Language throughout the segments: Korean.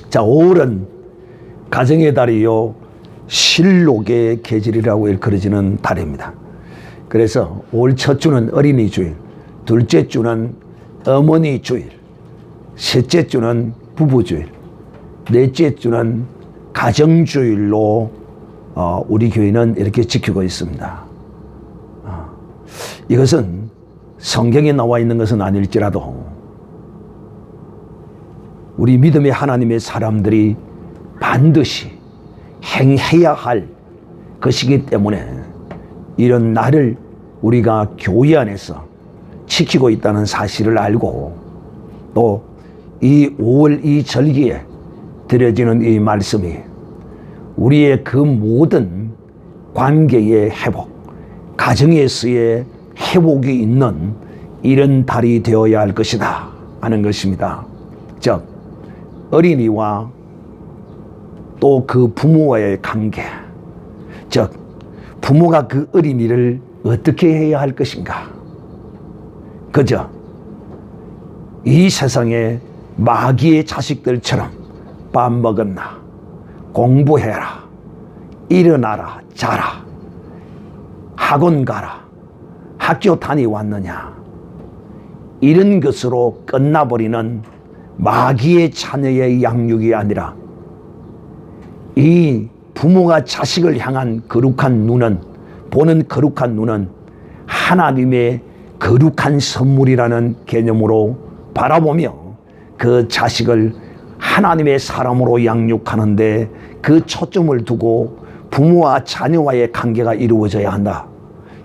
자, 5월은 가정의 달이요 실록의 계절이라고 일컬어지는 달입니다. 그래서 5월 첫 주는 어린이 주일, 둘째 주는 어머니 주일, 셋째 주는 부부 주일, 넷째 주는 가정 주일로 우리 교회는 이렇게 지키고 있습니다. 이것은 성경에 나와 있는 것은 아닐지라도 우리 믿음의 하나님의 사람들이 반드시 행해야 할 것이기 때문에 이런 날을 우리가 교회 안에서 지키고 있다는 사실을 알고 또 이 5월 이 절기에 드려지는 이 말씀이 우리의 그 모든 관계의 회복, 가정에서의 회복이 있는 이런 달이 되어야 할 것이다 하는 것입니다. 즉 어린이와 또 그 부모와의 관계, 즉 부모가 그 어린이를 어떻게 해야 할 것인가. 그저 이 세상에 마귀의 자식들처럼 밥 먹었나, 공부해라, 일어나라, 자라, 학원 가라, 학교 다녀왔느냐, 이런 것으로 끝나버리는 마귀의 자녀의 양육이 아니라 이 부모가 자식을 향한 거룩한 눈은, 보는 거룩한 눈은 하나님의 거룩한 선물이라는 개념으로 바라보며 그 자식을 하나님의 사람으로 양육하는데 그 초점을 두고 부모와 자녀와의 관계가 이루어져야 한다.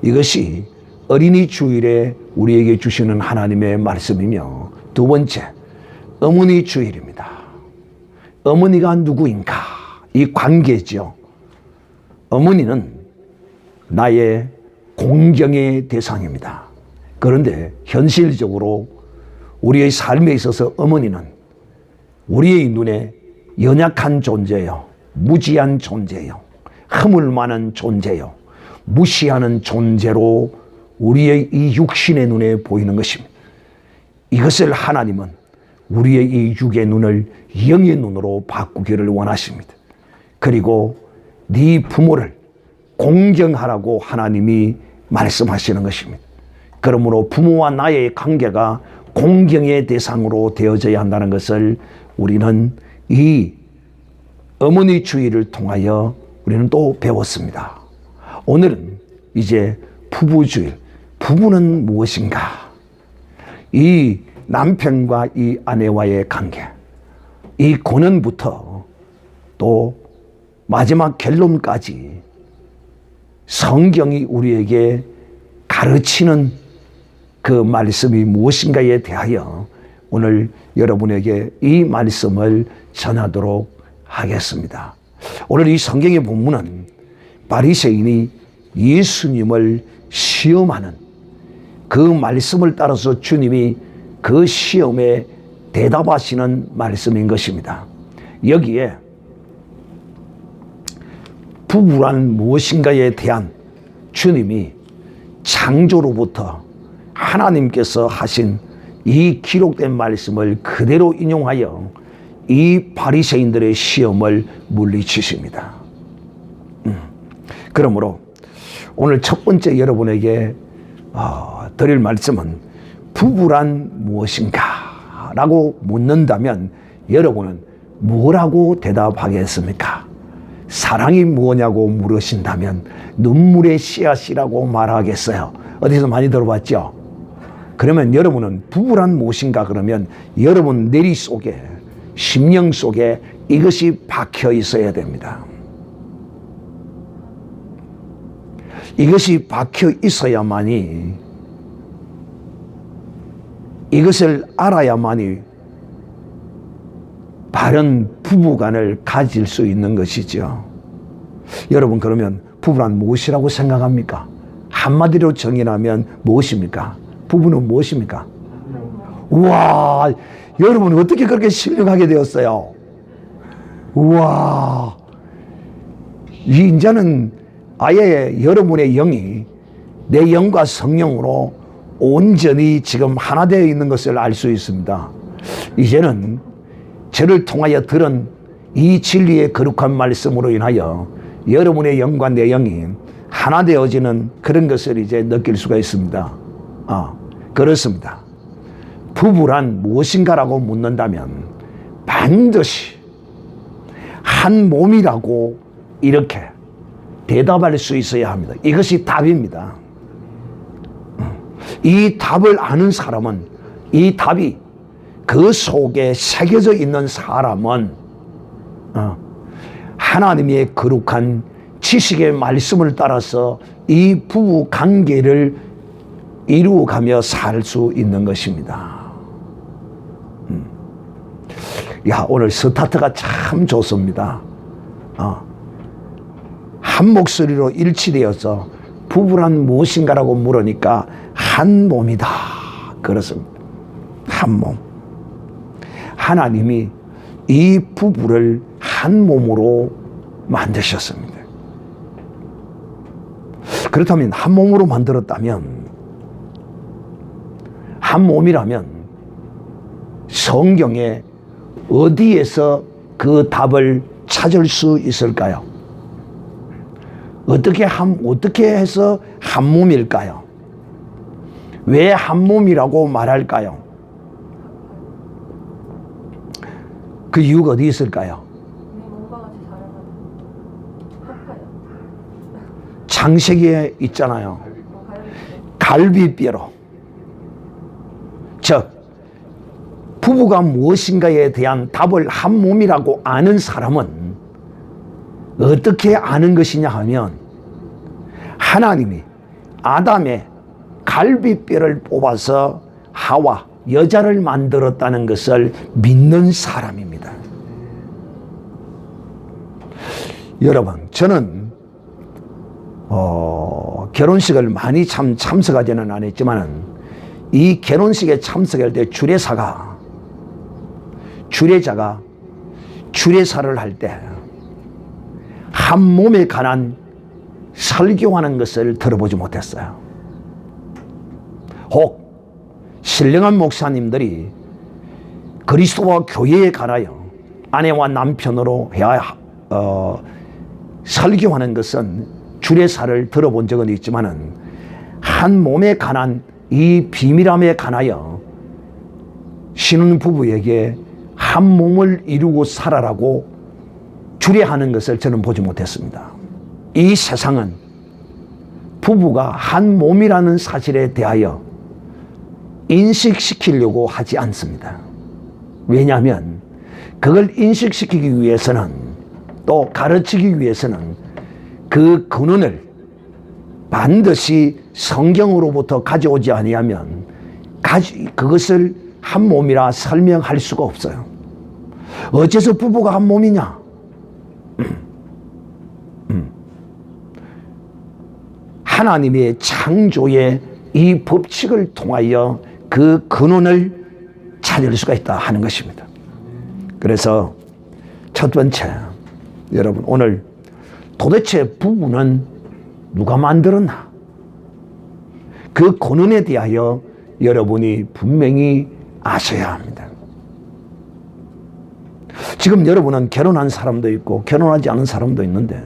이것이 어린이 주일에 우리에게 주시는 하나님의 말씀이며, 두 번째 어머니 주일입니다. 어머니가 누구인가? 이 관계죠. 어머니는 나의 공경의 대상입니다. 그런데 현실적으로 우리의 삶에 있어서 어머니는 우리의 눈에 연약한 존재요, 무지한 존재요, 허물 많은 존재요, 무시하는 존재로 우리의 이 육신의 눈에 보이는 것입니다. 이것을 하나님은 우리의 이 육의 눈을 영의 눈으로 바꾸기를 원하십니다. 그리고 네 부모를 공경하라고 하나님이 말씀하시는 것입니다. 그러므로 부모와 나의 관계가 공경의 대상으로 되어져야 한다는 것을 우리는 이 어머니 주일을 통하여 우리는 또 배웠습니다. 오늘은 이제 부부 주일, 부부는 무엇인가? 이 남편과 이 아내와의 관계, 이 고난부터 또 마지막 결론까지 성경이 우리에게 가르치는 그 말씀이 무엇인가에 대하여 오늘 여러분에게 이 말씀을 전하도록 하겠습니다. 오늘 이 성경의 본문은 바리새인이 예수님을 시험하는 그 말씀을 따라서 주님이 그 시험에 대답하시는 말씀인 것입니다. 여기에 부부란 무엇인가에 대한 주님이 창조로부터 하나님께서 하신 이 기록된 말씀을 그대로 인용하여 이 바리새인들의 시험을 물리치십니다. 그러므로 오늘 첫 번째 여러분에게 드릴 말씀은 부부란 무엇인가? 라고 묻는다면 여러분은 뭐라고 대답하겠습니까? 사랑이 뭐냐고 물으신다면 눈물의 씨앗이라고 말하겠어요. 어디서 많이 들어봤죠? 그러면 여러분은 부부란 무엇인가? 그러면 여러분 내리 속에, 심령 속에 이것이 박혀 있어야 됩니다. 이것이 박혀 있어야만이, 이것을 알아야만이 바른 부부관을 가질 수 있는 것이죠. 여러분, 그러면 부부란 무엇이라고 생각합니까? 한마디로 정의하면 무엇입니까? 부부는 무엇입니까? 우와, 여러분 어떻게 그렇게 신령하게 되었어요? 우와, 이제는 아예 여러분의 영이 내 영과 성령으로 온전히 지금 하나 되어 있는 것을 알 수 있습니다. 이제는 저를 통하여 들은 이 진리의 거룩한 말씀으로 인하여 여러분의 영과 내 영이 하나 되어지는 그런 것을 이제 느낄 수가 있습니다. 그렇습니다. 부부란 무엇인가라고 묻는다면 반드시 한 몸이라고 이렇게 대답할 수 있어야 합니다. 이것이 답입니다. 이 답을 아는 사람은, 이 답이 그 속에 새겨져 있는 사람은 하나님의 거룩한 지식의 말씀을 따라서 이 부부 관계를 이루어가며 살 수 있는 것입니다. 오늘 스타트가 참 좋습니다. 한 목소리로 일치되어서 부부란 무엇인가라고 물으니까 한 몸이다. 그렇습니다. 한 몸. 하나님이 이 부부를 한 몸으로 만드셨습니다. 그렇다면 한 몸으로 만들었다면, 한 몸이라면 성경에 어디에서 그 답을 찾을 수 있을까요? 어떻게 해서 한 몸일까요? 왜 한 몸이라고 말할까요? 그 이유가 어디 있을까요? 창세기에 있잖아요. 갈비뼈로. 즉, 부부가 무엇인가에 대한 답을 한 몸이라고 아는 사람은 어떻게 아는 것이냐 하면, 하나님이 아담의 갈비뼈를 뽑아서 하와, 여자를 만들었다는 것을 믿는 사람입니다. 여러분, 저는 결혼식을 많이 참석하지는 않았지만, 이 결혼식에 참석할 때 주례자가 주례사를 할 때 한 몸에 관한 설교하는 것을 들어보지 못했어요. 혹 신령한 목사님들이 그리스도와 교회에 관하여 아내와 남편으로 설교하는 것은 주례사를 들어본 적은 있지만은, 한 몸에 관한 이 비밀함에 관하여 신혼부부에게 한 몸을 이루고 살아라고 주례하는 것을 저는 보지 못했습니다. 이 세상은 부부가 한 몸이라는 사실에 대하여 인식시키려고 하지 않습니다. 왜냐하면 그걸 인식시키기 위해서는, 또 가르치기 위해서는 그 근원을 반드시 성경으로부터 가져오지 아니하면 그것을 한 몸이라 설명할 수가 없어요. 어째서 부부가 한 몸이냐? 하나님의 창조의 이 법칙을 통하여 그 근원을 찾을 수가 있다 하는 것입니다. 그래서 첫 번째, 여러분, 오늘 도대체 부부는 누가 만들었나? 그 근원에 대하여 여러분이 분명히 아셔야 합니다. 지금 여러분은 결혼한 사람도 있고 결혼하지 않은 사람도 있는데,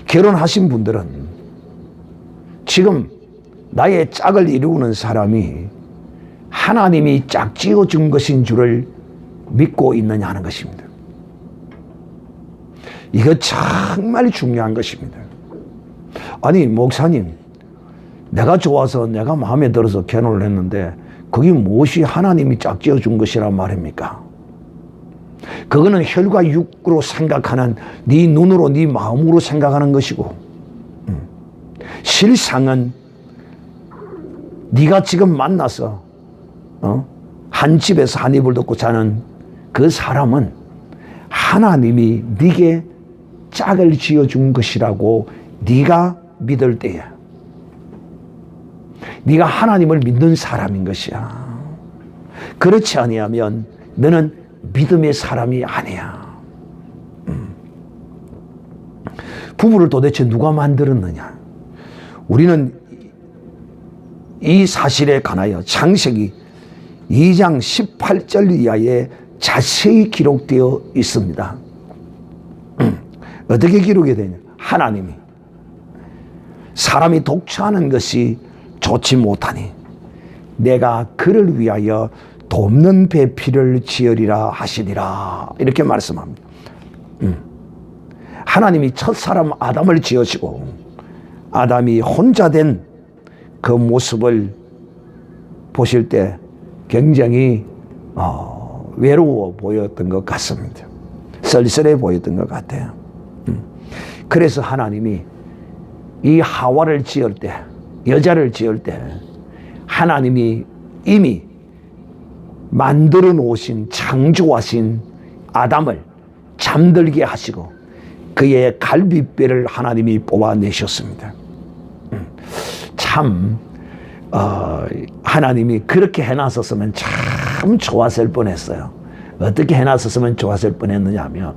결혼하신 분들은 지금 나의 짝을 이루는 사람이 하나님이 짝지어 준 것인 줄을 믿고 있느냐 하는 것입니다. 이거 정말 중요한 것입니다. 아니, 목사님, 내가 좋아서 내가 마음에 들어서 결혼을 했는데 그게 무엇이 하나님이 짝지어 준 것이란 말입니까? 그거는 혈과 육으로 생각하는, 네 눈으로 네 마음으로 생각하는 것이고, 실상은 네가 지금 만나서 한 집에서 한 이불 덮고 자는 그 사람은 하나님이 네게 짝을 지어준 것이라고 네가 믿을 때야 네가 하나님을 믿는 사람인 것이야. 그렇지 아니하면 너는 믿음의 사람이 아니야. 부부를 도대체 누가 만들었느냐? 우리는 이 사실에 관하여 창세기 2장 18절 이하의 자세히 기록되어 있습니다. 어떻게 기록이 되냐? 하나님이 사람이 독처하는 것이 좋지 못하니 내가 그를 위하여 돕는 배필을 지으리라 하시니라, 이렇게 말씀합니다. 하나님이 첫 사람 아담을 지으시고 아담이 혼자 된 그 모습을 보실 때 굉장히 외로워 보였던 것 같습니다. 쓸쓸해 보였던 것 같아요. 그래서 하나님이 이 하와를 지을 때, 여자를 지을 때 하나님이 이미 만들어 놓으신, 창조하신 아담을 잠들게 하시고 그의 갈비뼈를 하나님이 뽑아내셨습니다. 참 하나님이 그렇게 해놨었으면 참 좋았을 뻔했어요. 어떻게 해놨었으면 좋았을 뻔했느냐 하면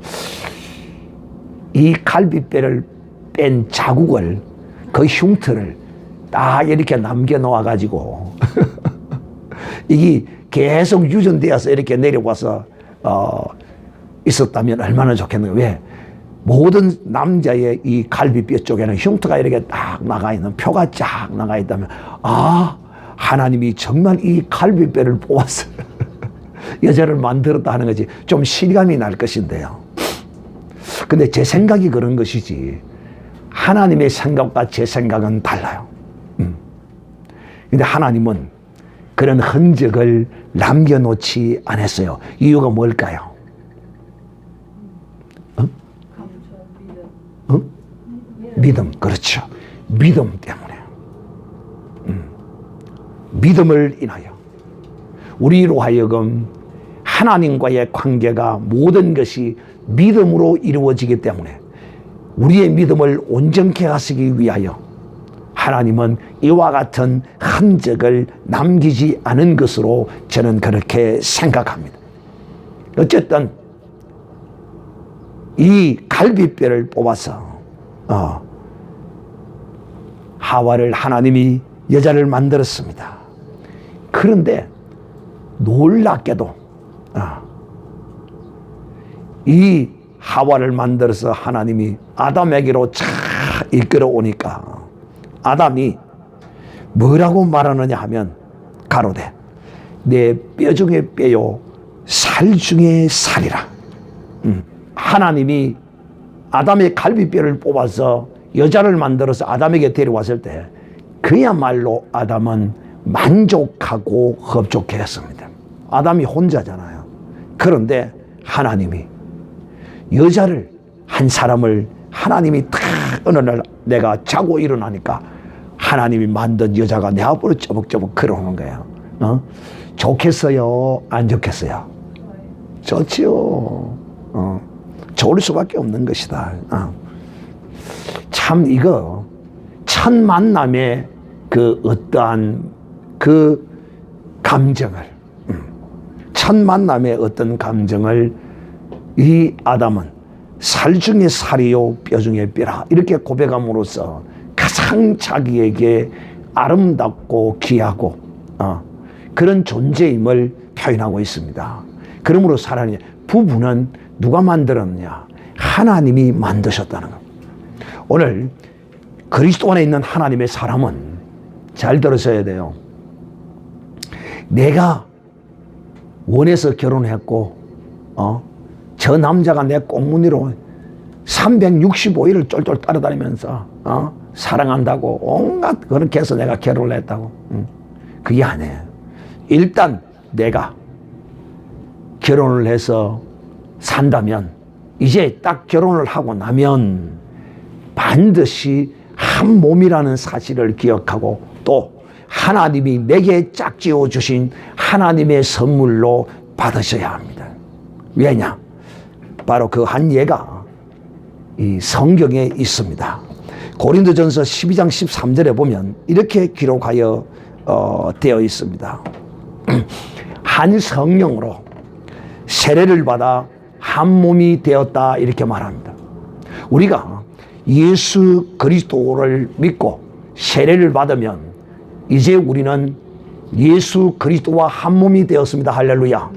이 갈비뼈를 뺀 자국을, 그 흉터를 딱 이렇게 남겨놓아 가지고 이게 계속 유전되어서 이렇게 내려와서 있었다면 얼마나 좋겠는가. 왜? 모든 남자의 이 갈비뼈 쪽에는 흉터가 이렇게 딱 나가 있는, 표가 쫙 나가 있다면, 하나님이 정말 이 갈비뼈를 뽑아서 여자를 만들었다 하는 거지 좀 실감이 날 것인데요. 근데 제 생각이 그런 것이지 하나님의 생각과 제 생각은 달라요. 근데 하나님은 그런 흔적을 남겨놓지 않았어요. 이유가 뭘까요? 믿음. 그렇죠. 믿음 때문에. 믿음을 인하여 우리로 하여금 하나님과의 관계가 모든 것이 믿음으로 이루어지기 때문에 우리의 믿음을 온전케 하시기 위하여 하나님은 이와 같은 흔적을 남기지 않은 것으로 저는 그렇게 생각합니다. 어쨌든 이 갈비뼈를 뽑아서 하와를 하나님이 여자를 만들었습니다. 그런데 놀랍게도 이 하와를 만들어서 하나님이 아담에게로 쫙 이끌어 오니까 아담이 뭐라고 말하느냐 하면 가로되 내 뼈 중에 뼈요 살 중에 살이라. 하나님이 아담의 갈비뼈를 뽑아서 여자를 만들어서 아담에게 데려왔을 때 그야말로 아담은 만족하고 흡족했습니다. 아담이 혼자잖아요. 그런데 하나님이 여자를, 한 사람을 하나님이 딱 어느 날 내가 자고 일어나니까 하나님이 만든 여자가 내 앞으로 쪼벅쪼벅 걸어오는 거예요. 좋겠어요? 안 좋겠어요? 좋지요. 좋을 수밖에 없는 것이다. 참 이거 첫 만남의 그 어떠한 그 감정을, 첫 만남의 어떤 감정을 이 아담은 살 중에 살이요 뼈 중에 뼈라 이렇게 고백함으로써 가장 자기에게 아름답고 귀하고 그런 존재임을 표현하고 있습니다. 그러므로 사랑이, 부부는 누가 만들었느냐? 하나님이 만드셨다는 것. 오늘 그리스도 안에 있는 하나님의 사람은 잘 들으셔야 돼요. 내가 원해서 결혼했고 저 남자가 내 꽁무니로 365일을 쫄쫄 따라다니면서 사랑한다고 온갖 그렇게 해서 내가 결혼을 했다고. 그게 아니에요. 일단 내가 결혼을 해서 산다면, 이제 딱 결혼을 하고 나면 반드시 한 몸이라는 사실을 기억하고 또 하나님이 내게 짝지어 주신 하나님의 선물로 받으셔야 합니다. 왜냐? 바로 그 한 예가 이 성경에 있습니다. 고린도전서 12장 13절에 보면 이렇게 기록하여 되어 있습니다. 한 성령으로 세례를 받아 한 몸이 되었다, 이렇게 말합니다. 우리가 예수 그리스도를 믿고 세례를 받으면 이제 우리는 예수 그리스도와 한 몸이 되었습니다. 할렐루야.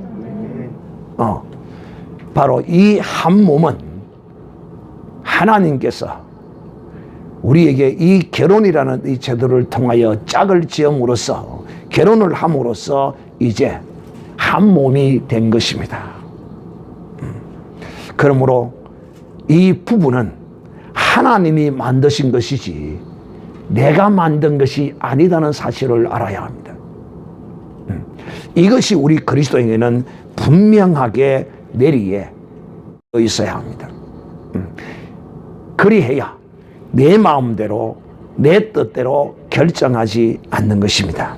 바로 이 한 몸은 하나님께서 우리에게 이 결혼이라는 이 제도를 통하여 짝을 지음으로써 결혼을 함으로써 이제 한 몸이 된 것입니다. 그러므로 이 부부는 하나님이 만드신 것이지 내가 만든 것이 아니다는 사실을 알아야 합니다. 이것이 우리 그리스도인에게는 분명하게 내리에 있어야 합니다. 그리해야 내 마음대로 내 뜻대로 결정하지 않는 것입니다.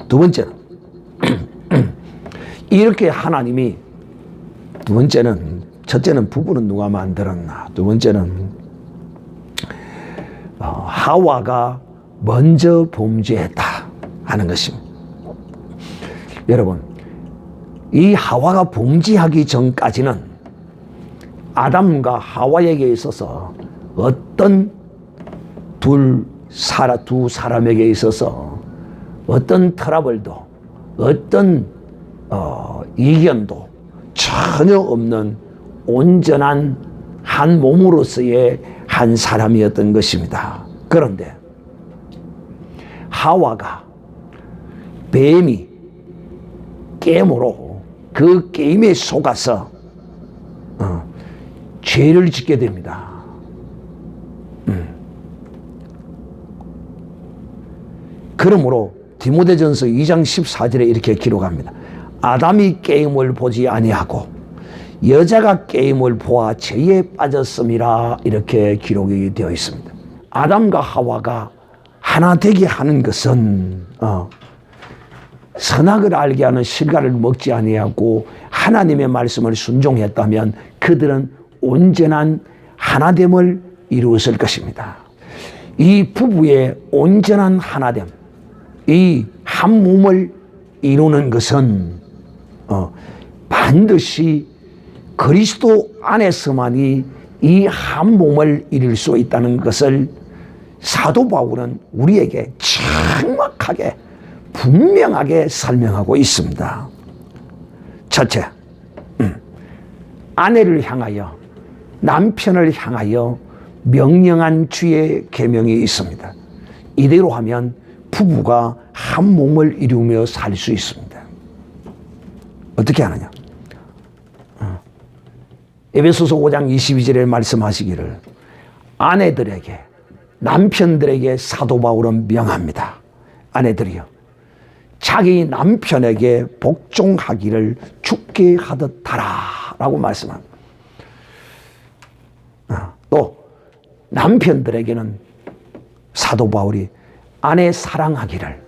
두 번째는 이렇게 하나님이 첫째는 부부는 누가 만들었나, 두 번째는 하와가 먼저 범죄했다 하는 것입니다. 여러분, 이 하와가 범죄하기 전까지는 아담과 하와에게 있어서 어떤 두 사람에게 있어서 어떤 트러블도 어떤 이견도 전혀 없는 온전한 한 몸으로서의 한 사람이었던 것입니다. 그런데 하와가 뱀이 게임으로 그 게임에 속아서 죄를 짓게 됩니다. 그러므로 디모데전서 2장 14절에 이렇게 기록합니다. 아담이 게임을 보지 아니하고 여자가 게임을 보아 죄에 빠졌음이라 이렇게 기록이 되어 있습니다. 아담과 하와가 하나 되게 하는 것은 선악을 알게 하는 실과를 먹지 아니하고 하나님의 말씀을 순종했다면 그들은 온전한 하나됨을 이루었을 것입니다. 이 부부의 온전한 하나됨, 이 한 몸을 이루는 것은 반드시 그리스도 안에서만이 이 한 몸을 이룰 수 있다는 것을 사도 바울은 우리에게 정확하게 분명하게 설명하고 있습니다. 첫째, 아내를 향하여 남편을 향하여 명령한 주의 계명이 있습니다. 이대로 하면 부부가 한 몸을 이루며 살 수 있습니다. 어떻게 하느냐? 에베소서 5장 22절에 말씀하시기를 아내들에게 남편들에게 사도 바울은 명합니다. 아내들이여 자기 남편에게 복종하기를 죽게 하듯 하라 라고 말씀합니다. 또 남편들에게는 사도 바울이 아내 사랑하기를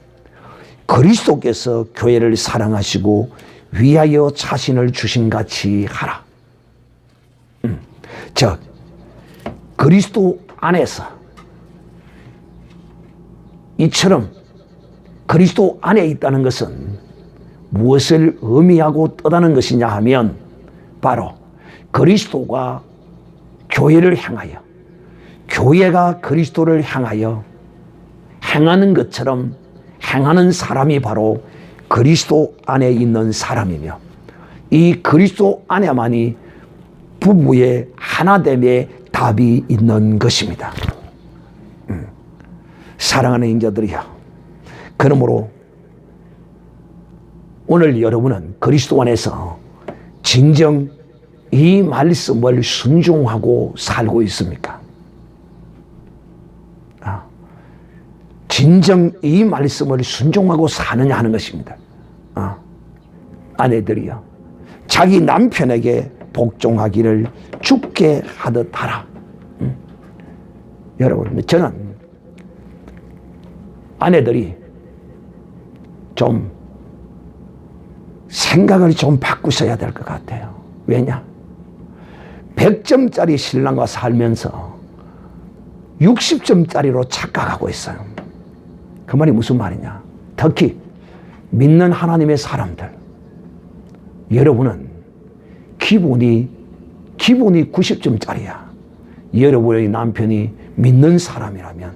그리스도께서 교회를 사랑하시고 위하여 자신을 주신 같이 하라. 즉 그리스도 안에서 이처럼 그리스도 안에 있다는 것은 무엇을 의미하고 뜻하는 것이냐 하면 바로 그리스도가 교회를 향하여 교회가 그리스도를 향하여 행하는 것처럼 행하는 사람이 바로 그리스도 안에 있는 사람이며 이 그리스도 안에만이 부부의 하나됨의 답이 있는 것입니다. 사랑하는 형제들이여, 그러므로 오늘 여러분은 그리스도 안에서 진정 이 말씀을 순종하고 살고 있습니까? 진정 이 말씀을 순종하고 사느냐 하는 것입니다. 아내들이여 자기 남편에게 복종하기를 죽게 하듯 하라. 여러분, 저는 아내들이 좀 생각을 좀 바꾸셔야 될 것 같아요. 왜냐? 100점짜리 신랑과 살면서 60점짜리로 착각하고 있어요. 그 말이 무슨 말이냐? 특히 믿는 하나님의 사람들, 여러분은 기본이 90점짜리야. 여러분의 남편이 믿는 사람이라면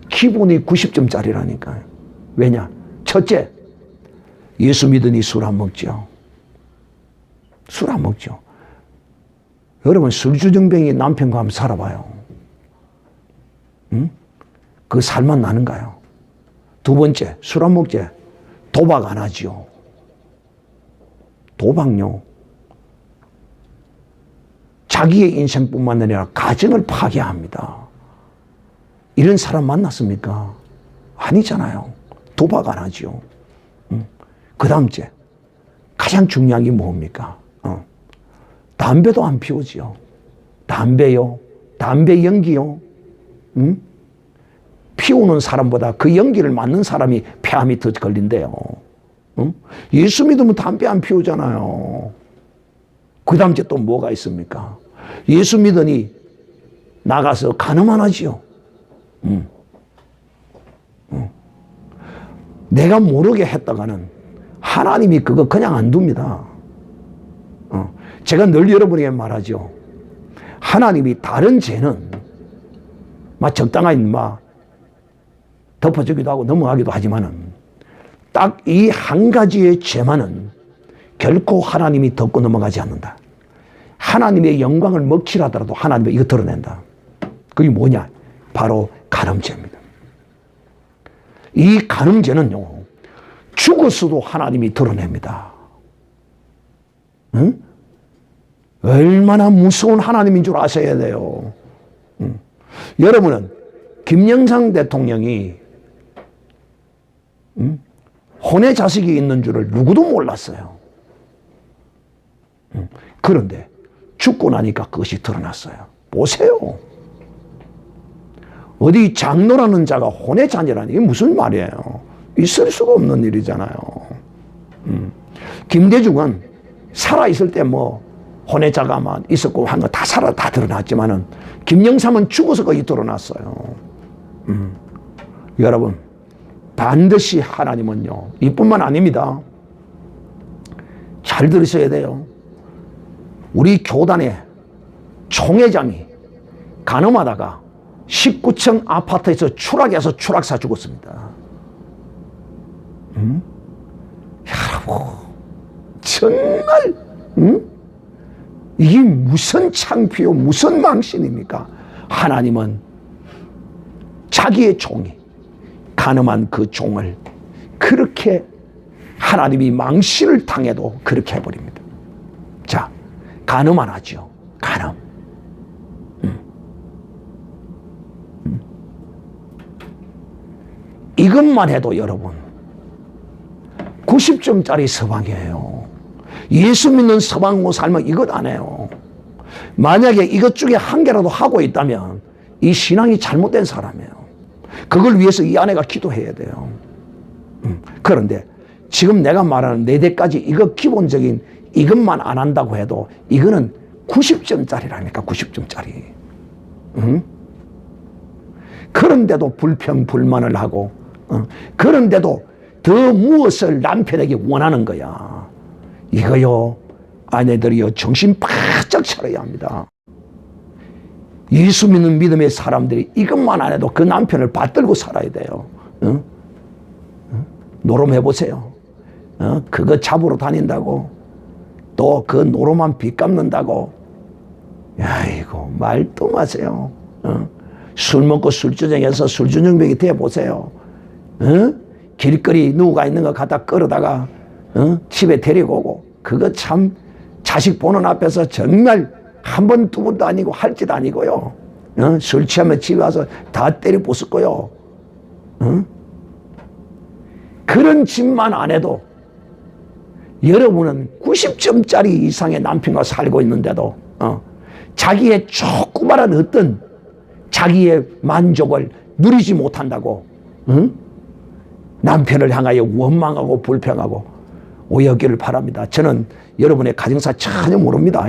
기본이 90점짜리라니까요. 왜냐? 첫째, 예수 믿으니 술 안 먹죠. 술 안 먹죠. 여러분, 술주정뱅이 남편과 한번 살아봐요. 응? 그 살만 나는가요? 두 번째, 술 안 먹지? 도박 안 하지요. 도박요. 자기의 인생뿐만 아니라 가정을 파괴합니다. 이런 사람 만났습니까? 아니잖아요. 도박 안 하지요. 그 다음째, 가장 중요한 게 뭡니까? 담배도 안 피우지요. 담배요. 담배 연기요. 피우는 사람보다 그 연기를 맡는 사람이 폐암이 더 걸린대요. 예수 믿으면 담배 안 피우잖아요. 그 다음째 또 뭐가 있습니까? 예수 믿으니 나가서 간음 안 하지요. 내가 모르게 했다가는 하나님이 그거 그냥 안 둡니다. 제가 늘 여러분에게 말하죠. 하나님이 다른 죄는 적당한 덮어주기도 하고 넘어가기도 하지만은 딱 이 한 가지의 죄만은 결코 하나님이 덮고 넘어가지 않는다. 하나님의 영광을 먹칠하더라도 하나님이 이거 드러낸다. 그게 뭐냐? 바로 간음죄입니다. 이 간음죄는요, 죽었어도 하나님이 드러냅니다. 응? 얼마나 무서운 하나님인 줄 아셔야 돼요. 여러분은 김영삼 대통령이 혼의 자식이 있는 줄을 누구도 몰랐어요. 그런데 죽고 나니까 그것이 드러났어요. 보세요. 어디 장로라는 자가 혼의 자녀라니 이게 무슨 말이에요? 있을 수가 없는 일이잖아요. 김대중은 살아있을 때 혼외자가 있었고 한 거 다 다 드러났지만은 김영삼은 죽어서 거기 드러났어요. 여러분, 반드시 하나님은요, 이뿐만 아닙니다. 잘 들으셔야 돼요. 우리 교단의 총회장이 간음하다가 19층 아파트에서 추락해서 추락사 죽었습니다. 여러분, 정말 이게 무슨 창피요, 무슨 망신입니까? 하나님은 자기의 종이 간음한 그 종을 그렇게 하나님이 망신을 당해도 그렇게 해버립니다. 자, 간음 안 하죠. 간음. 이것만 해도 여러분 90점짜리 서방이에요. 예수 믿는 서방으로 살면 이것 안 해요. 만약에 이것 중에 한 개라도 하고 있다면 이 신앙이 잘못된 사람이에요. 그걸 위해서 이 아내가 기도해야 돼요. 그런데 지금 내가 말하는 4대까지 이거 기본적인 이것만 안 한다고 해도 이거는 90점짜리라니까. 90점짜리. 그런데도 불평 불만을 하고 그런데도 더 무엇을 남편에게 원하는 거야. 이거요, 아내들이요, 정신 바짝 차려야 합니다. 예수 믿는 믿음의 사람들이 이것만 안 해도 그 남편을 받들고 살아야 돼요. 노름해보세요. 그거 잡으러 다닌다고 또 그 노름한 빚 갚는다고. 아이고, 말도 마세요. 술 먹고 술주정해서 술주정뱅이 돼보세요. 길거리 누가 있는 거 갖다 끌어다가 집에 데리고 오고, 그거 참 자식 보는 앞에서 정말 한 번, 두 번도 아니고 할 짓 아니고요. 술 취하면 집에 와서 다 때려 부수고요. 그런 짓만 안 해도 여러분은 90점짜리 이상의 남편과 살고 있는데도 자기의 조그마한 어떤 자기의 만족을 누리지 못한다고 남편을 향하여 원망하고 불평하고 오해하기를 바랍니다. 저는 여러분의 가정사 전혀 모릅니다.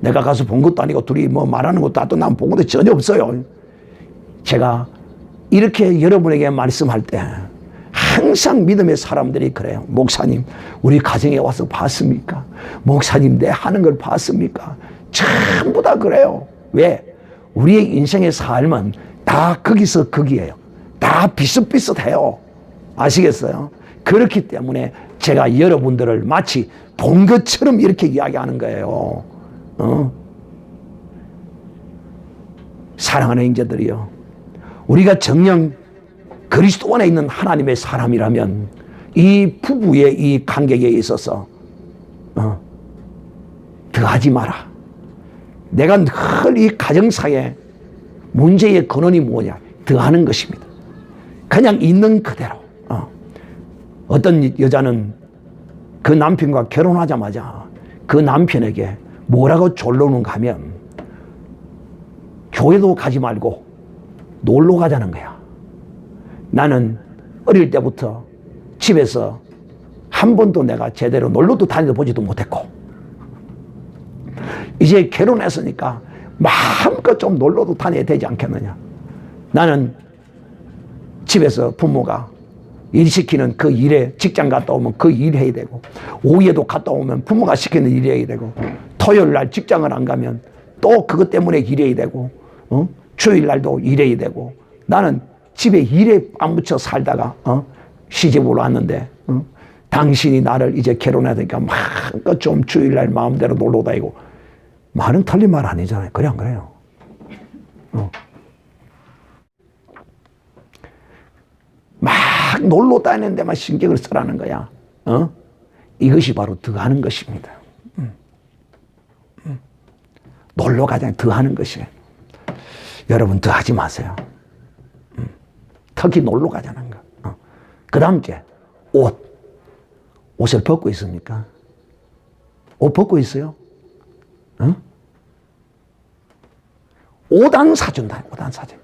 내가 가서 본 것도 아니고 둘이 말하는 것도 또 난 본 것도 전혀 없어요. 제가 이렇게 여러분에게 말씀할 때 항상 믿음의 사람들이 그래요. 목사님, 우리 가정에 와서 봤습니까? 목사님, 내 하는 걸 봤습니까? 전부 다 그래요. 왜? 우리의 인생의 삶은 다 거기서 거기에요. 다 비슷비슷해요. 아시겠어요? 그렇기 때문에 제가 여러분들을 마치 본 것처럼 이렇게 이야기하는 거예요. 사랑하는 형제들이요, 우리가 정녕 그리스도 안에 있는 하나님의 사람이라면 이 부부의 이 관계에 있어서 더하지 마라. 내가 늘 이 가정사의 문제의 근원이 뭐냐? 더하는 것입니다. 그냥 있는 그대로. 어떤 여자는 그 남편과 결혼하자마자 그 남편에게 뭐라고 졸르는가 하면 교회도 가지 말고 놀러 가자는 거야. 나는 어릴 때부터 집에서 한 번도 내가 제대로 놀러도 다녀 보지도 못했고, 이제 결혼했으니까 마음껏 좀 놀러도 다녀야 되지 않겠느냐. 나는 집에서 부모가 일 시키는 그 일에 직장 갔다 오면 그 일 해야 되고, 오후에도 갔다 오면 부모가 시키는 일 해야 되고, 토요일 날 직장을 안 가면 또 그것 때문에 일해야 되고, 주일 날도 일해야 되고. 나는 집에 일에 안 붙여 살다가 시집을 왔는데, 당신이 나를 이제 결혼하니까 마음껏 좀 주일 날 마음대로 놀러 다니고. 말은 틀린 말 아니잖아요. 그래 안 그래요? 막 놀러 다니는 데만 신경을 쓰라는 거야. 이것이 바로 더하는 것입니다. 놀러 가자, 더하는 것이에요. 여러분, 더하지 마세요. 특히 놀러 가자는 거. 그 다음 째, 옷을 벗고 있습니까? 옷 벗고 있어요? 옷 안 사준다, 옷 안 사줘.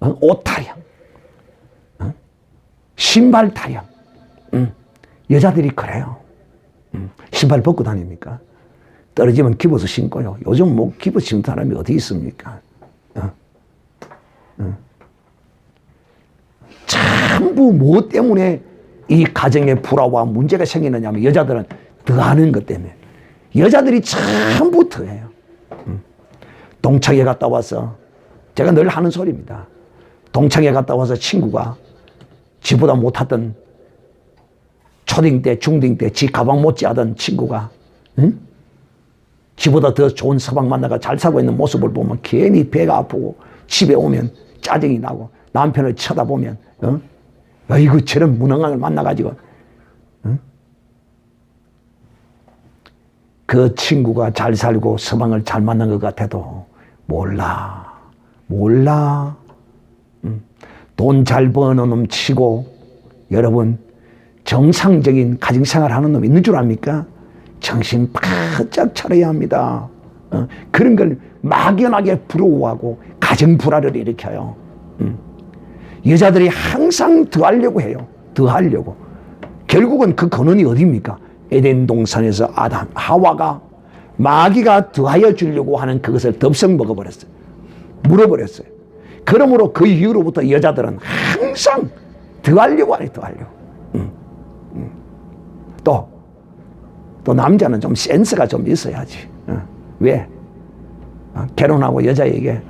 옷 타령. 신발 타령. 여자들이 그래요. 신발 벗고 다닙니까? 떨어지면 집어서 신고요. 요즘 뭐 집어 신는 사람이 어디 있습니까? 전부 뭐 때문에 이 가정에 불화와 문제가 생기느냐 하면 여자들은 더하는 것 때문에. 여자들이 전부 더해요. 동창회 갔다 와서, 제가 늘 하는 소리입니다. 동창회 갔다 와서 친구가 지보다 못하던 초딩 때, 중딩 때 지 가방 못지하던 친구가 지보다 더 좋은 서방 만나가 잘 살고 있는 모습을 보면 괜히 배가 아프고 집에 오면 짜증이 나고 남편을 쳐다보면 아이고 저런 무능함을 만나가지고 그 친구가 잘 살고 서방을 잘 만난 것 같아도 몰라. 돈 잘 버는 놈 치고 여러분 정상적인 가정생활 하는 놈 있는 줄 압니까? 정신 바짝 차려야 합니다. 그런 걸 막연하게 부러워하고 가정 불화를 일으켜요. 여자들이 항상 더하려고 해요. 더하려고. 결국은 그 근원이 어디입니까? 에덴 동산에서 아담, 하와가 마귀가 더하여 주려고 하는 그것을 덥석 먹어버렸어요. 물어버렸어요. 그러므로 그 이후로부터 여자들은 항상 더하려고 하네, 더하려고. 또 남자는 좀 센스가 좀 있어야지. 왜? 결혼하고 여자에게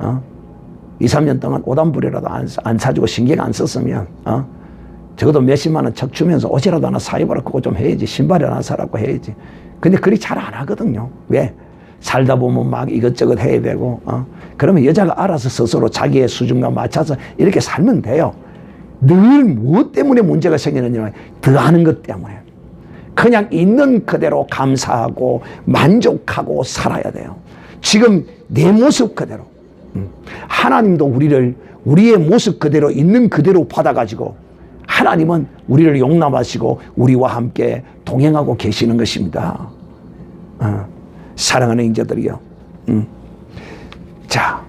2, 3년 동안 옷 한 벌이라도 안 사주고 신경 안 썼으면 적어도 몇십만 원 척 주면서 옷이라도 하나 사입어라, 그거 좀 해야지. 신발이 하나 사라고 해야지. 근데 그리 잘 안 하거든요. 왜? 살다 보면 막 이것저것 해야 되고 그러면 여자가 알아서 스스로 자기의 수준과 맞춰서 이렇게 살면 돼요. 늘 무엇 때문에 문제가 생기느냐, 더하는 것 때문에. 그냥 있는 그대로 감사하고 만족하고 살아야 돼요. 지금 내 모습 그대로. 하나님도 우리의 모습 그대로 있는 그대로 받아가지고 하나님은 우리를 용납하시고 우리와 함께 동행하고 계시는 것입니다. 사랑하는 형제들이요. 자,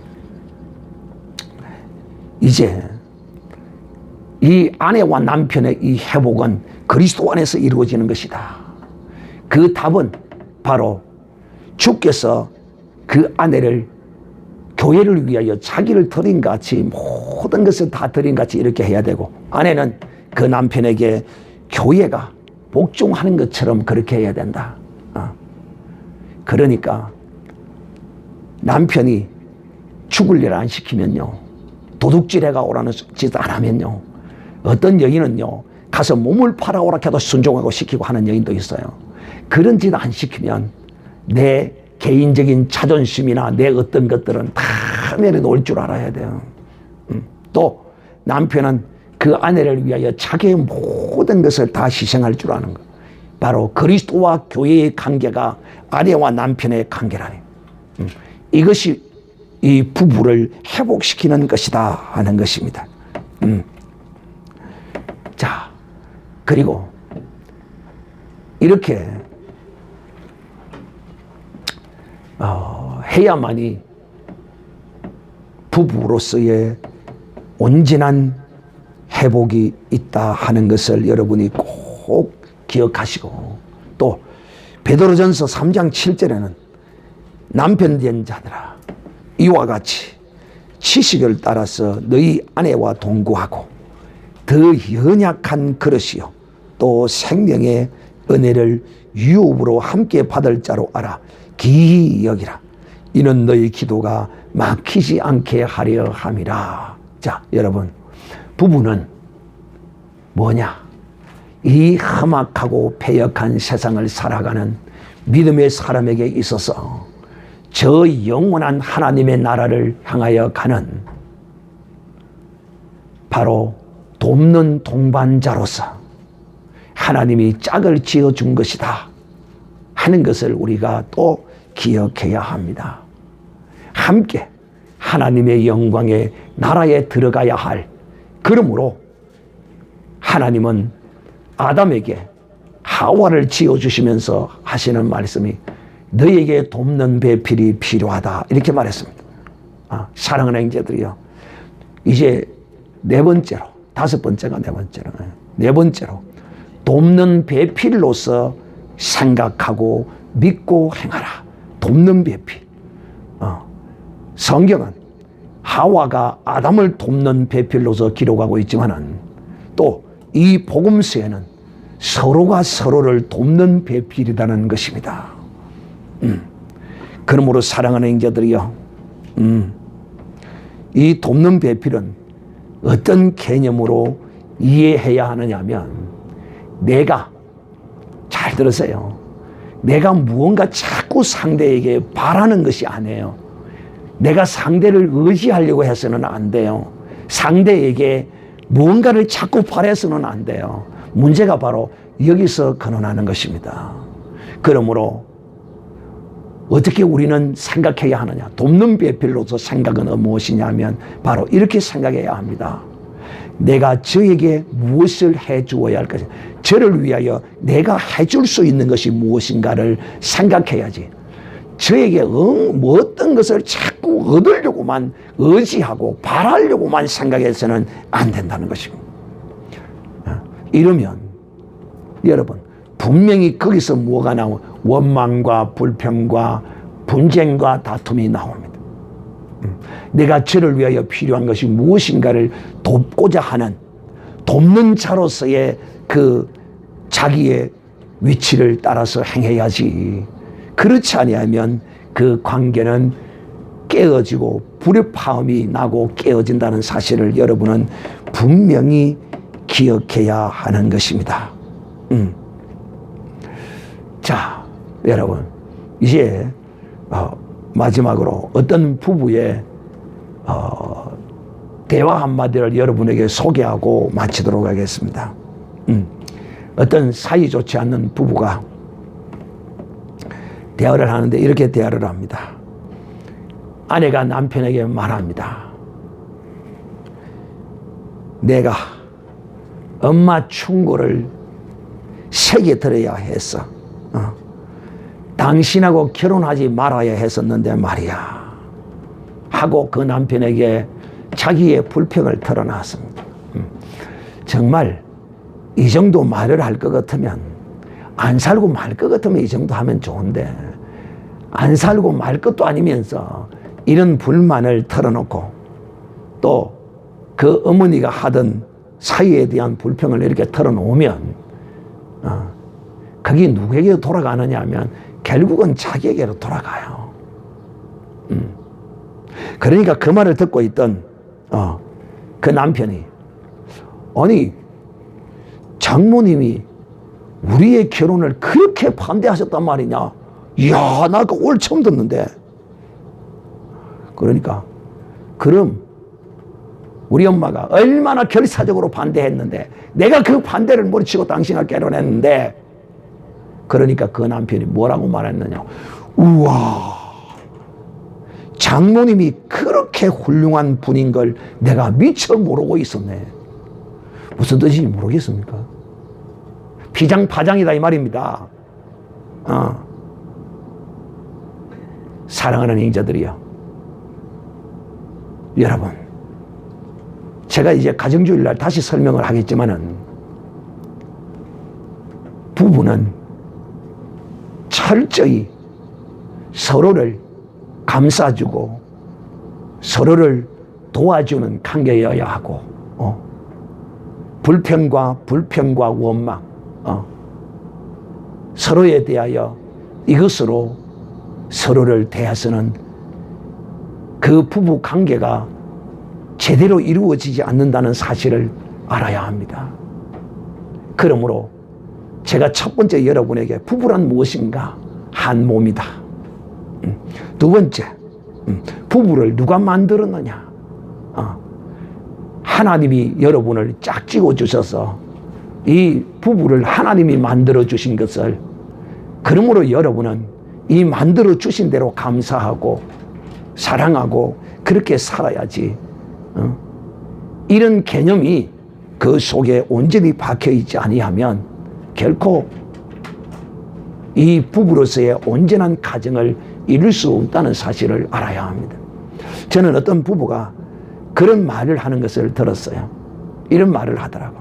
이제 이 아내와 남편의 이 회복은 그리스도 안에서 이루어지는 것이다. 그 답은 바로 주께서 그 아내를 교회를 위하여 자기를 드린 같이 모든 것을 다 드린 같이 이렇게 해야 되고, 아내는 그 남편에게 교회가 복종하는 것처럼 그렇게 해야 된다. 그러니까 남편이 죽을 일 안 시키면요, 도둑질해가 오라는 짓 안 하면요, 어떤 여인은요 가서 몸을 팔아오라 해도 순종하고 시키고 하는 여인도 있어요. 그런 짓 안 시키면 내 개인적인 자존심이나 내 어떤 것들은 다 내려놓을 줄 알아야 돼요. 또 남편은 그 아내를 위하여 자기의 모든 것을 다 희생할 줄 아는 것. 바로 그리스도와 교회의 관계가 아내와 남편의 관계라니. 이것이 이 부부를 회복시키는 것이다 하는 것입니다. 자, 그리고 이렇게 해야만이 부부로서의 온전한 회복이 있다 하는 것을 여러분이 꼭 기억하시고, 또 베드로전서 3장 7절에는 남편 된 자들아 이와 같이 지식을 따라서 너희 아내와 동거하고 더 연약한 그릇이요 또 생명의 은혜를 유업으로 함께 받을 자로 알아 기히 여기라. 이는 너희 기도가 막히지 않게 하려 함이라. 자, 여러분, 부부는 뭐냐? 이 험악하고 패역한 세상을 살아가는 믿음의 사람에게 있어서 저 영원한 하나님의 나라를 향하여 가는 바로 돕는 동반자로서 하나님이 짝을 지어준 것이다 하는 것을 우리가 또 기억해야 합니다. 함께 하나님의 영광의 나라에 들어가야 할, 그러므로 하나님은 아담에게 하와를 지어주시면서 하시는 말씀이 너에게 돕는 배필이 필요하다 이렇게 말했습니다. 사랑하는 형제들이요, 이제 네 번째로, 다섯 번째가 네 번째로 돕는 배필로서 생각하고 믿고 행하라. 돕는 배필. 성경은 하와가 아담을 돕는 배필로서 기록하고 있지만은 또 이 복음서에는 서로가 서로를 돕는 배필이라는 것입니다. 그러므로 사랑하는 형제들이요, 이 돕는 배필은 어떤 개념으로 이해해야 하느냐 하면, 내가, 잘 들으세요, 내가 무언가 자꾸 상대에게 바라는 것이 아니에요. 내가 상대를 의지하려고 해서는 안 돼요. 상대에게 무언가를 자꾸 바라서는 안 돼요. 문제가 바로 여기서 근원하는 것입니다. 그러므로 어떻게 우리는 생각해야 하느냐? 돕는 배필로서 생각은 무엇이냐면 바로 이렇게 생각해야 합니다. 내가 저에게 무엇을 해주어야 할 것인가? 저를 위하여 내가 해줄 수 있는 것이 무엇인가를 생각해야지. 저에게 어떤 것을 자꾸 얻으려고만 의지하고 바라려고만 생각해서는 안 된다는 것입니다. 이러면 여러분, 분명히 거기서 뭐가 나오면 원망과 불평과 분쟁과 다툼이 나옵니다. 내가 저를 위하여 필요한 것이 무엇인가를 돕고자 하는 돕는 자로서의 그 자기의 위치를 따라서 행해야지. 그렇지 아니하면 그 관계는 깨어지고 불협화음이 나고 깨어진다는 사실을 여러분은 분명히 기억해야 하는 것입니다. 자, 여러분, 이제 마지막으로 어떤 부부의 대화 한마디를 여러분에게 소개하고 마치도록 하겠습니다. 어떤 사이 좋지 않는 부부가 대화를 하는데 이렇게 대화를 합니다. 아내가 남편에게 말합니다. 내가 엄마 충고를 3개 들어야 했어. 당신하고 결혼하지 말아야 했었는데 말이야. 하고 그 남편에게 자기의 불평을 털어놨습니다. 정말 이 정도 말을 할 것 같으면, 안 살고 말 것 같으면 이 정도 하면 좋은데, 안 살고 말 것도 아니면서 이런 불만을 털어놓고 또 그 어머니가 하던 사이에 대한 불평을 이렇게 털어놓으면 그게 누구에게 돌아가느냐 하면 결국은 자기에게로 돌아가요. 그러니까 그 말을 듣고 있던 그 남편이, 아니 장모님이 우리의 결혼을 그렇게 반대하셨단 말이냐. 이야, 나 그거 오늘 처음 듣는데. 그러니까 그럼 우리 엄마가 얼마나 결사적으로 반대했는데, 내가 그 반대를 머리치고 당신과 결혼했는데, 그러니까 그 남편이 뭐라고 말했느냐. 우와, 장모님이 그렇게 훌륭한 분인 걸 내가 미처 모르고 있었네. 무슨 뜻인지 모르겠습니까? 피장파장이다 이 말입니다. 사랑하는 형제들이요, 여러분, 제가 이제 가정주일날 다시 설명을 하겠지만은, 부부는 철저히 서로를 감싸주고 서로를 도와주는 관계여야 하고, 불평과 원망, 서로에 대하여 이것으로 서로를 대해서는 그 부부 관계가 제대로 이루어지지 않는다는 사실을 알아야 합니다. 그러므로 제가 첫 번째 여러분에게 부부란 무엇인가? 한 몸이다. 두 번째, 부부를 누가 만들었느냐? 하나님이 여러분을 짝지어 주셔서 이 부부를 하나님이 만들어 주신 것을, 그러므로 여러분은 이 만들어 주신 대로 감사하고 사랑하고 그렇게 살아야지. 이런 개념이 그 속에 온전히 박혀 있지 아니하면 결코 이 부부로서의 온전한 가정을 이룰 수 없다는 사실을 알아야 합니다. 저는 어떤 부부가 그런 말을 하는 것을 들었어요. 이런 말을 하더라고.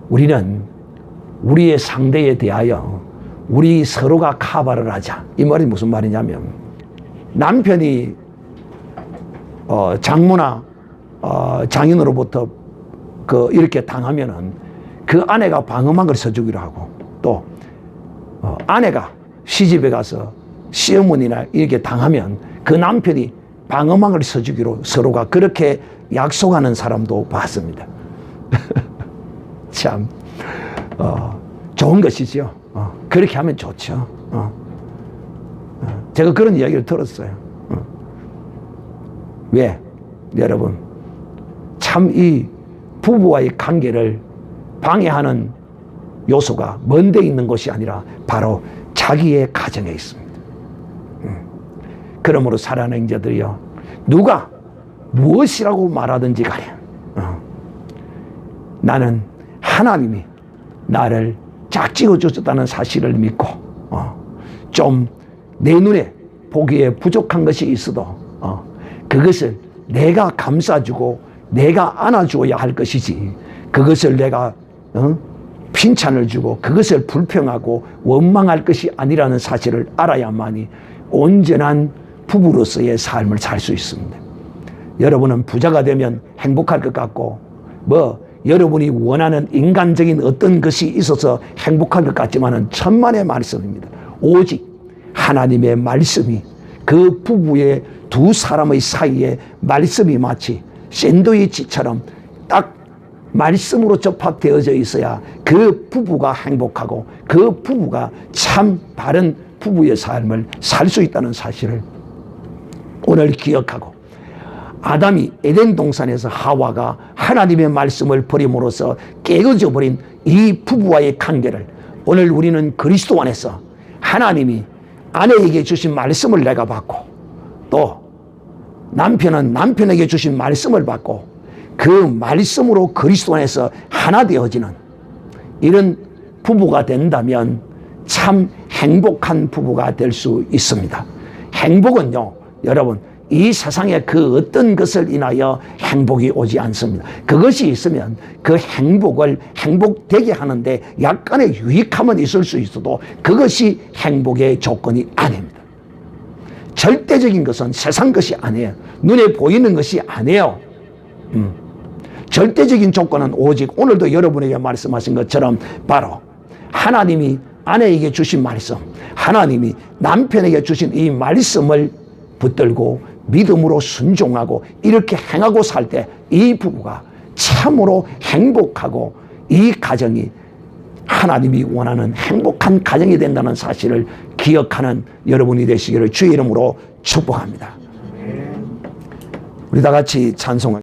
우리는 우리의 상대에 대하여 우리 서로가 커버를 하자. 이 말이 무슨 말이냐면, 남편이 장모나 장인으로부터 이렇게 당하면은 그 아내가 방어막을 서주기로 하고, 또 아내가 시집에 가서 시어머니나 이렇게 당하면 그 남편이 방어막을 서주기로 서로가 그렇게 약속하는 사람도 봤습니다. 참 좋은 것이죠. 그렇게 하면 좋죠. 제가 그런 이야기를 들었어요. 왜? 여러분, 참 이 부부와의 관계를 방해하는 요소가 먼 데 있는 것이 아니라 바로 자기의 가정에 있습니다. 그러므로 사랑하는 형제들이요, 누가 무엇이라고 말하든지 간에 나는 하나님이 나를 짝지어 주셨다는 사실을 믿고, 좀 내 눈에 보기에 부족한 것이 있어도 그것을 내가 감싸주고 내가 안아주어야 할 것이지, 그것을 내가 핀찬을 주고 그것을 불평하고 원망할 것이 아니라는 사실을 알아야만이 온전한 부부로서의 삶을 살 수 있습니다. 여러분은 부자가 되면 행복할 것 같고, 여러분이 원하는 인간적인 어떤 것이 있어서 행복할 것 같지만은 천만의 말씀입니다. 오직 하나님의 말씀이 그 부부의 두 사람의 사이에 말씀이 마치 샌드위치처럼 딱 말씀으로 접합되어져 있어야 그 부부가 행복하고 그 부부가 참 바른 부부의 삶을 살 수 있다는 사실을 오늘 기억하고, 아담이 에덴 동산에서 하와가 하나님의 말씀을 버림으로써 깨어져 버린 이 부부와의 관계를 오늘 우리는 그리스도 안에서 하나님이 아내에게 주신 말씀을 내가 받고, 또 남편은 남편에게 주신 말씀을 받고 그 말씀으로 그리스도 안에서 하나 되어지는 이런 부부가 된다면 참 행복한 부부가 될 수 있습니다. 행복은요, 여러분, 이 세상에 그 어떤 것을 인하여 행복이 오지 않습니다. 그것이 있으면 그 행복을 행복되게 하는데 약간의 유익함은 있을 수 있어도 그것이 행복의 조건이 아닙니다. 절대적인 것은 세상 것이 아니에요. 눈에 보이는 것이 아니에요. 절대적인 조건은 오직 오늘도 여러분에게 말씀하신 것처럼 바로 하나님이 아내에게 주신 말씀, 하나님이 남편에게 주신 이 말씀을 붙들고 믿음으로 순종하고 이렇게 행하고 살 때 이 부부가 참으로 행복하고 이 가정이 하나님이 원하는 행복한 가정이 된다는 사실을 기억하는 여러분이 되시기를 주의 이름으로 축복합니다. 우리 다 같이 찬송을